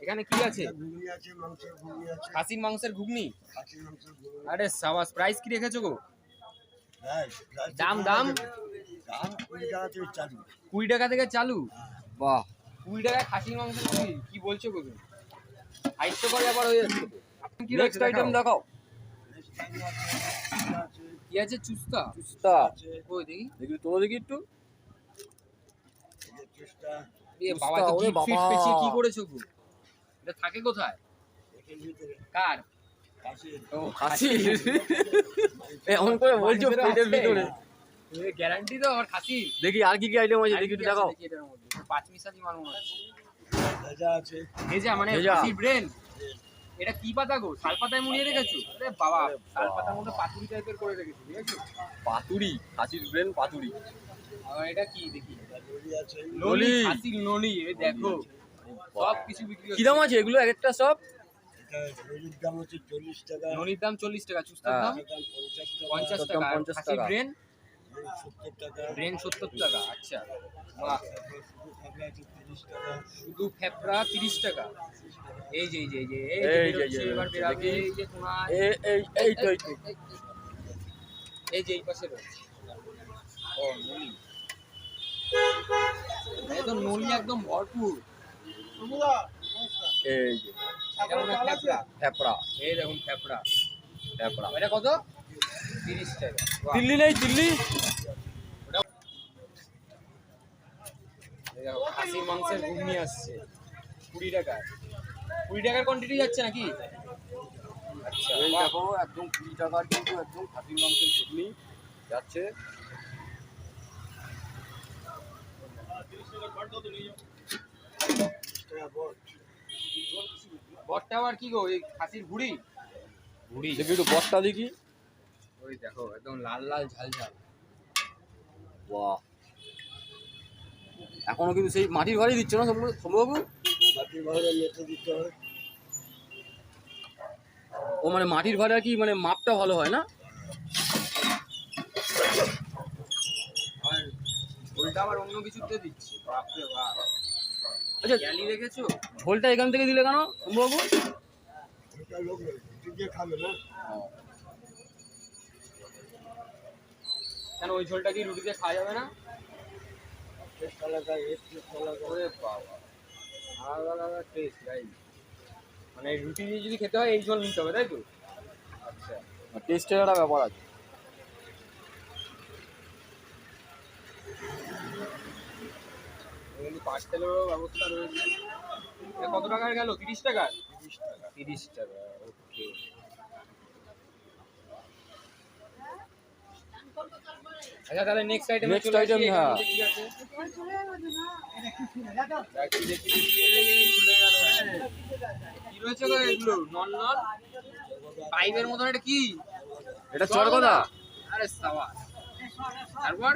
এখানে কি আছে? খাসির মাংসের ঘুগনি। আরে সাবাস, প্রাইস কি রেখেছো গো? দাম দাম 20 টাকা থেকে চালু। বাহ, 20 টাকায় খাসির মাংসের ঘুগনি, কি বলছো গো তুমি? 250 করে আবার হয়ে যাচ্ছে তো। কি নেক্সট আইটেম দেখাও। কি আছে? চুস্তা। চুস্তা ওই দেখি দেখি, তোলো দেখি একটু। এ বাবা, তো কি ফিট পেছিয়ে কি করেছো গো? এটা থাকে কোথায়? কার? ও খাসি। এমন করে বলছো পেটের ভিতরে। এ গ্যারান্টি তো আমার খাসি। দেখি আর কি কি আইটেম আছে, দেখি একটু দেখাও। এটার মধ্যে পাঁচ মিশালি মাল মনে আছে। ভেজা আছে। ভেজা মানে খাসির ব্রেন। এটা কি পাতা গো? শাল পাতায় মুড়িয়ে রেখেছো? আরে বাবা, শাল পাতার মধ্যে পাতুরি টাইপের করে রেখেছো, বুঝেছো? পাতুরি, খাসির ব্রেন পাতুরি। আর এটা কি দেখি? নলি, খাসির নলি। এই দেখো সব কিছু বিক্রি হচ্ছে। কি দাম আছে এগুলো এক একটা সব? নলির দাম হচ্ছে 40 টাকা। নলির দাম 40 টাকা, চুস্তার দাম 50 টাকা। খাসির ব্রেন 70 টাকা। ব্রেন 70 টাকা। আচ্ছা বাহ। শুধু ফেপড়া 30 টাকা। এই যে এই যে এই যে এবার বেরাবে। এই যে তোমার এই তো এই যে এই পাশে রয়েছে। ও নলি, এই তো নলি একদম ভরপুর। এই যে ফেপড়া, এই দেখুন ফেপড়া। ফেপড়া এটা কত? 30 টাকা। দিল্লি নেই দিল্লি। খাসির মাংসের ঘুগনি আসছে 20 টাকা। 20 টাকার কোয়ান্টিটি যাচ্ছে নাকি? আচ্ছা এই দেখো, একদম 20 টাকার কিন্তু একদম খাসির মাংসের ঘুগনি যাচ্ছে। বটটা আবার কি গো? এই খাসির ভুড়ি। ভুড়ি দেখি একটু, বটটা দেখি। ওই দেখো একদম লাল লাল ঝাল ঝাল। বাহ, এখনো কিন্তু সেই মাটির ভাড়ি দিচ্ছ না সম্ভব? মাটির ভাড়া মেটে দিতে হয়। ও মানে মাটির ভাড়া কি মানে মাপটা ভালো হয় না? আর ঝোলটা আবার অন্য কিছুতে দিচ্ছে। বাপরে বাপ। আচ্ছা গ্যালি রেখেছো? ঝোলটা এখান থেকে দিলে কেন সম্ভব? কেন ওই ঝোলটা কি রুটিতে খাওয়া যাবে না? আলাদা আলাদা টেস্ট ভাই। মানে রুটি দিয়ে যদি খেতে হয় এই ঝোল নিতে হবে, তাই তো? আচ্ছা, টেস্টের একটা ব্যাপার আছে। পার্সেলেরও ব্যবস্থা রয়েছে। কত টাকার গেল? 30 টাকা। 30 টাকা। ওকে। আচ্ছা তাহলে নেক্সট আইটেম। নেক্সট আইটেম হ্যাঁ। কি আছে? কি রয়েছে গো এগুলো? নন নন পাইপের মতন। এটা কি? এটা চরগদা। আরে সাবাস। তারপর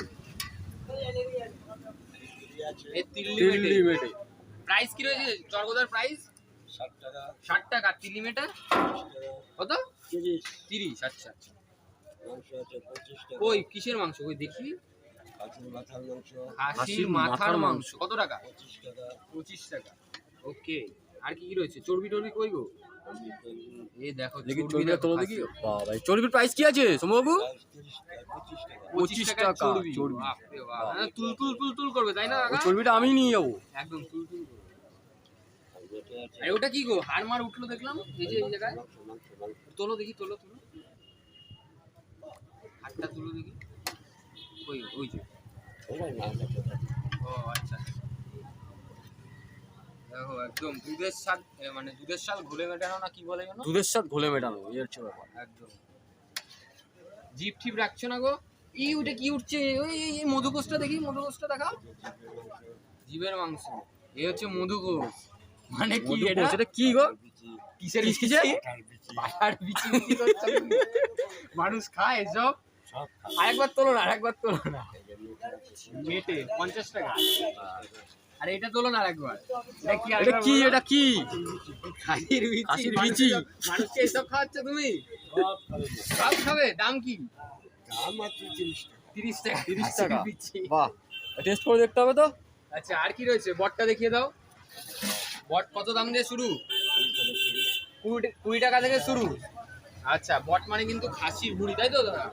এই তিল্লি মেটে প্রাইস কি রয়েছে? চরগদার প্রাইস 60 টাকা। 60 টাকা। তিল্লি মেটে কত? 30। আচ্ছা আচ্ছা। মাংস আছে 25 টাকা। ওই কিসের মাংস? ওই দেখি। খাসির মাথার মাংস কত টাকা? 25 টাকা। 25 টাকা। ওকে। আর কি কি রয়েছে? চর্বি টর্বি কই গো? এই দেখো চর্বিটা তোলো দেখি। বাবা, চর্বির প্রাইস কি আছে সোমবাবু? 25 টাকা চর্বি। বাপরে বাপ, তুল তুল তুল তুল করবে তাই না? ওই চর্বিটা আমি নিয়ে যাবো একদম তুল তুল করবে। আরে ওটা কি গো? হাড়মার উঠলো দেখলাম এই যে এই জায়গায়। তোলো দেখি, তোলো তোলো হাতটা তুলো দেখি। ওই ওই যে। ও আচ্ছা। দেখো একদম দুধের স্বাদ, মানে দুধের স্বাদ ঘোলে মেটানো না কি বলে জানো? দুধের স্বাদ ঘোলে মেটানো, এই হচ্ছে ব্যাপার। একদম জিপ টিপ রাখছো না গো? এই ওটা কি উঠছে? ওই এই মধুকোষটা দেখি, মধুকোষটা দেখাও। জীবের মাংস। এই হচ্ছে মধুকোষ। মানে কি এটা? এটা কি গো? কিসের বিচি? পাটার বিচি বিচি করছো? মানুষ খায় এসব? আরেকবার তোলো না, আরেকবার তোলো না। মেটে 50 টাকা। আরে এটা তোলো না আরেকবার। এটা কি? এটা কি? এটা কি? খাসির বিচি। খাসির বিচি। মানুষকে এসব খাওয়াচ্ছ তুমি? সব খাবে? দাম কি? দাম মাত্র 30 টাকা। 30 টাকা। বাহ, টেস্ট করে দেখতে হবে তো। আচ্ছা আর কি রয়েছে? বটটা দেখিয়ে দাও। বট কত দাম দিয়ে শুরু? 20 টাকা থেকে শুরু। আচ্ছা, বট মানে কিন্তু খাসির ভুঁড়ি, তাই তো দাদা?